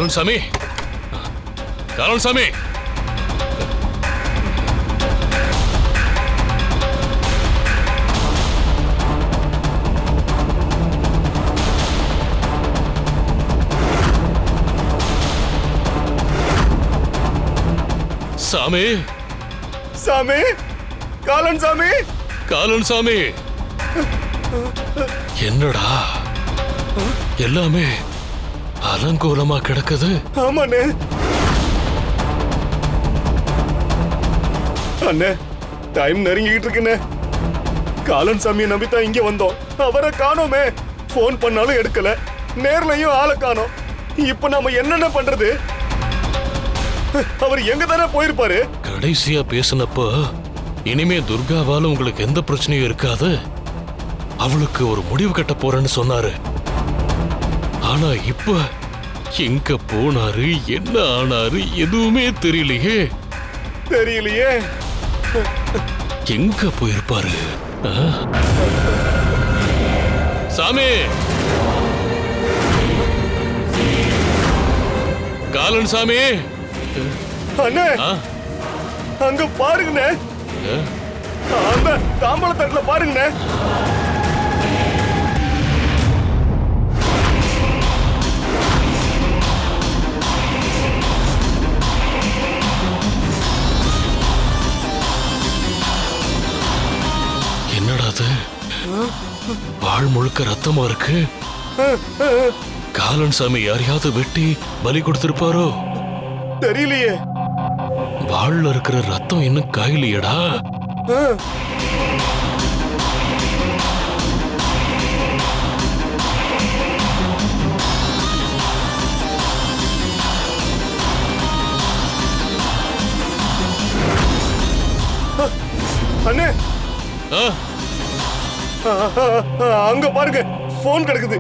காலன்சாமி, காலன்சாமி, சாமி, சாமி, காலன் சாமி, காலன் சாமி, என்னடா எல்லாமே அலங்கோலமா கிடக்குது? ஆமாண்ணே. அண்ணே, டைம் நெருங்கிட்டு இருக்குண்ணே. காலன் சாமியை நம்பித்தான் இங்க வந்தோம். அவரை காணோமே. போன் பண்ணாலும் எடுக்கல, நேர்லயும் ஆளை காணோம். இப்ப நாம என்னென்ன பண்றது? அவர் எங்க தானே போயிருப்பாரு? கடைசியா பேசினப்ப இனிமே துர்காவால உங்களுக்கு எந்த பிரச்சனையும் இருக்காது, அவளுக்கு ஒரு முடிவு கட்ட போறேன்னு சொன்னாரு. ஆனா இப்ப எங்க போனாரு, என்ன ஆனாரு எதுவுமே தெரியலையே. தெரியலையே. எங்க போயிருப்பாரு? சாமி, காலன் சாமி, அண்ணே, அங்க பாருங்கண்ணே. அந்த தாம்பள தட்டுல பாருங்கண்ணே. என்னடா அது? வாழ் முழுக்க ரத்தமா இருக்கு. காலன் சாமி யாரையாவது வெட்டி பலி கொடுத்திருப்பாரோ? தெரியலையே. வாள்ல இருக்கிற ரத்தம் இன்னும் காயலையடா. அண்ணே, அங்க பாருங்க, போன் கிடக்குது.